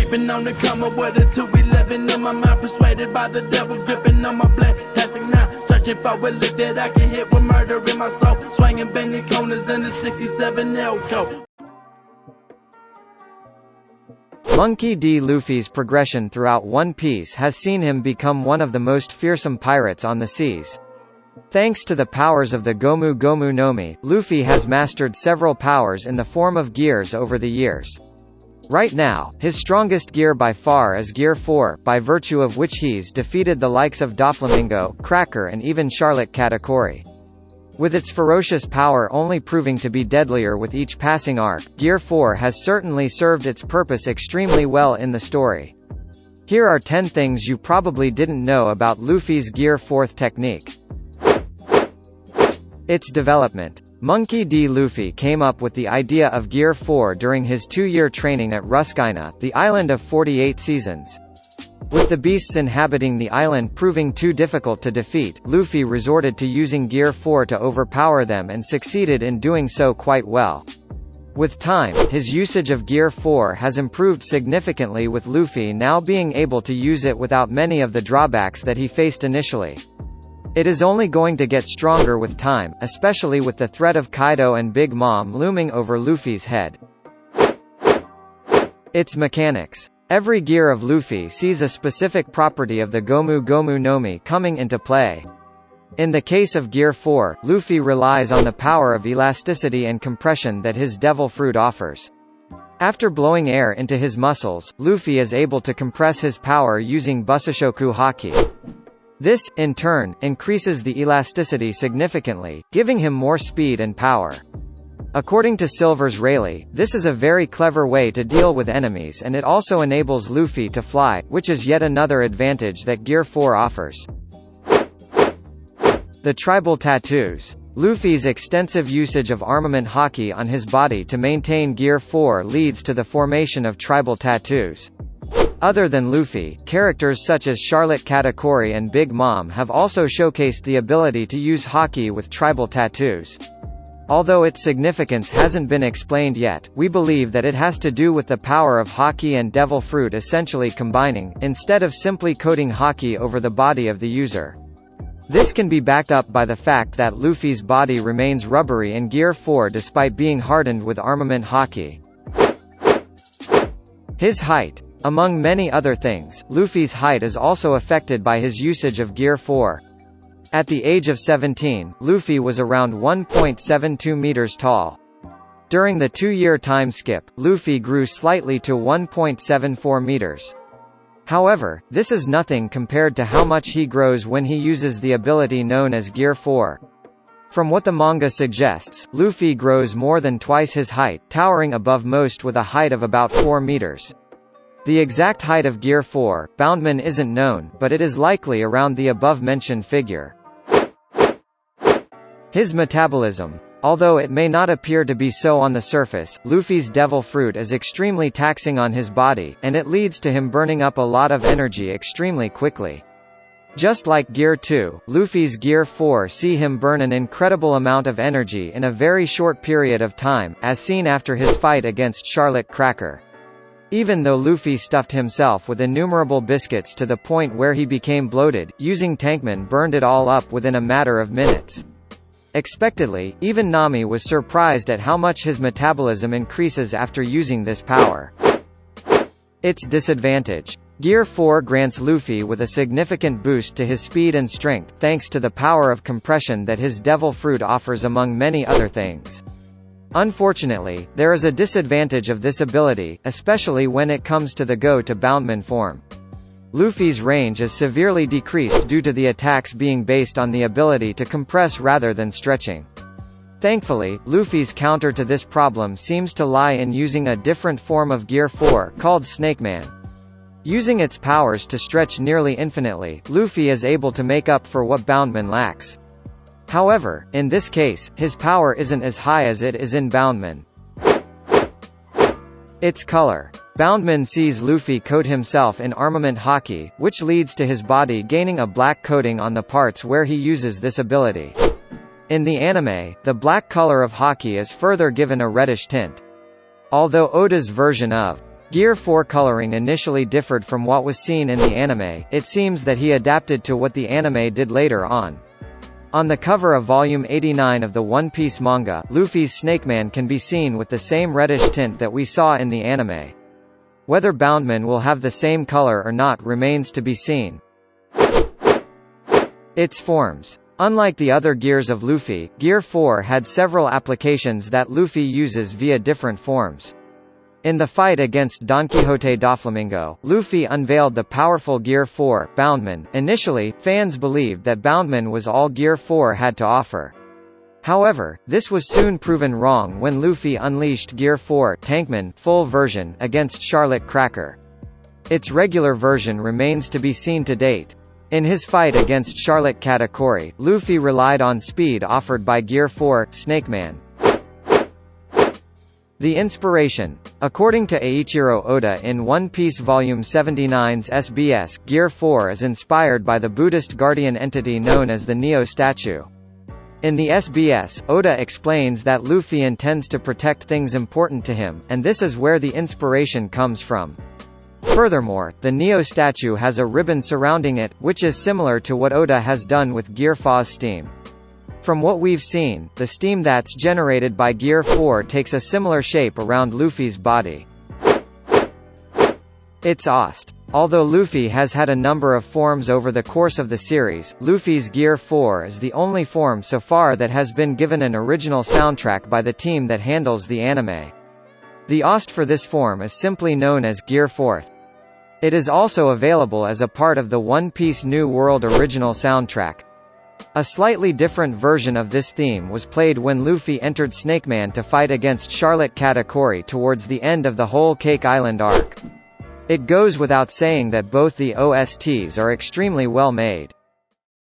Creeping on the coma with a 211 in my mind, persuaded by the devil, gripping on my blade. Classic 9, searching for a lick that I can hit with murder in my soul. Swinging, bending corners in the 67 Elko. Monkey D. Luffy's progression throughout One Piece has seen him become one of the most fearsome pirates on the seas. Thanks to the powers of the Gomu Gomu no Mi, Luffy has mastered several powers in the form of gears over the years. Right now, his strongest gear by far is Gear 4, by virtue of which he's defeated the likes of Doflamingo, Cracker and even Charlotte Katakuri. With its ferocious power only proving to be deadlier with each passing arc, Gear 4 has certainly served its purpose extremely well in the story. Here are 10 things you probably didn't know about Luffy's Gear 4th technique. Its development. Monkey D. Luffy came up with the idea of Gear 4 during his 2-year training at Ruskina, the island of 48 seasons. With the beasts inhabiting the island proving too difficult to defeat, Luffy resorted to using Gear 4 to overpower them and succeeded in doing so quite well. With time, his usage of Gear 4 has improved significantly, with Luffy now being able to use it without many of the drawbacks that he faced initially. It is only going to get stronger with time, especially with the threat of Kaido and Big Mom looming over Luffy's head. Its mechanics. Every gear of Luffy sees a specific property of the Gomu Gomu no Mi coming into play. In the case of Gear 4, Luffy relies on the power of elasticity and compression that his Devil Fruit offers. After blowing air into his muscles, Luffy is able to compress his power using Busashoku Haki. This, in turn, increases the elasticity significantly, giving him more speed and power. According to Silver's Rayleigh, this is a very clever way to deal with enemies, and it also enables Luffy to fly, which is yet another advantage that Gear 4 offers. The tribal tattoos. Luffy's extensive usage of armament haki on his body to maintain Gear 4 leads to the formation of tribal tattoos. Other than Luffy, characters such as Charlotte Katakuri and Big Mom have also showcased the ability to use haki with tribal tattoos. Although its significance hasn't been explained yet, we believe that it has to do with the power of haki and Devil Fruit essentially combining, instead of simply coating haki over the body of the user. This can be backed up by the fact that Luffy's body remains rubbery in Gear 4 despite being hardened with armament haki. His height. Among many other things, Luffy's height is also affected by his usage of Gear 4. At the age of 17, Luffy was around 1.72 meters tall. During the 2-year time skip, Luffy grew slightly to 1.74 meters. However, this is nothing compared to how much he grows when he uses the ability known as Gear 4. From what the manga suggests, Luffy grows more than twice his height, towering above most with a height of about 4 meters. The exact height of Gear 4, Boundman isn't known, but it is likely around the above-mentioned figure. His metabolism. Although it may not appear to be so on the surface, Luffy's Devil Fruit is extremely taxing on his body, and it leads to him burning up a lot of energy extremely quickly. Just like Gear 2, Luffy's Gear 4 see him burn an incredible amount of energy in a very short period of time, as seen after his fight against Charlotte Cracker. Even though Luffy stuffed himself with innumerable biscuits to the point where he became bloated, using Tankman burned it all up within a matter of minutes. Expectedly, even Nami was surprised at how much his metabolism increases after using this power. Its disadvantage. Gear 4 grants Luffy with a significant boost to his speed and strength, thanks to the power of compression that his Devil Fruit offers among many other things. Unfortunately, there is a disadvantage of this ability, especially when it comes to the go-to-Boundman form. Luffy's range is severely decreased due to the attacks being based on the ability to compress rather than stretching. Thankfully, Luffy's counter to this problem seems to lie in using a different form of Gear 4, called Snakeman. Using its powers to stretch nearly infinitely, Luffy is able to make up for what Boundman lacks. However, in this case, his power isn't as high as it is in Boundman. Its color. Boundman sees Luffy coat himself in armament haki, which leads to his body gaining a black coating on the parts where he uses this ability. In the anime, the black color of haki is further given a reddish tint. Although Oda's version of Gear 4 coloring initially differed from what was seen in the anime. It seems that he adapted to what the anime did later on. On the cover of volume 89 of the One Piece manga, Luffy's Snakeman can be seen with the same reddish tint that we saw in the anime. Whether Boundman will have the same color or not remains to be seen. Its forms. Unlike the other gears of Luffy, Gear 4 had several applications that Luffy uses via different forms. In the fight against Don Quixote Doflamingo, Luffy unveiled the powerful Gear 4, Boundman. Initially, fans believed that Boundman was all Gear 4 had to offer. However, this was soon proven wrong when Luffy unleashed Gear 4, Tankman, full version, against Charlotte Cracker. Its regular version remains to be seen to date. In his fight against Charlotte Katakuri, Luffy relied on speed offered by Gear 4, Snakeman. The inspiration. According to Eiichiro Oda in One Piece Volume 79's SBS, Gear 4 is inspired by the Buddhist guardian entity known as the Neo statue. In the SBS, Oda explains that Luffy intends to protect things important to him, and this is where the inspiration comes from. Furthermore, the Neo statue has a ribbon surrounding it, which is similar to what Oda has done with Gear 4's steam. From what we've seen, the steam that's generated by Gear 4 takes a similar shape around Luffy's body. It's Ost. Although Luffy has had a number of forms over the course of the series, Luffy's Gear 4 is the only form so far that has been given an original soundtrack by the team that handles the anime. The Ost for this form is simply known as Gear 4. It is also available as a part of the One Piece New World original soundtrack. A slightly different version of this theme was played when Luffy entered Snakeman to fight against Charlotte Katakuri towards the end of the Whole Cake Island arc. It goes without saying that both the OSTs are extremely well made.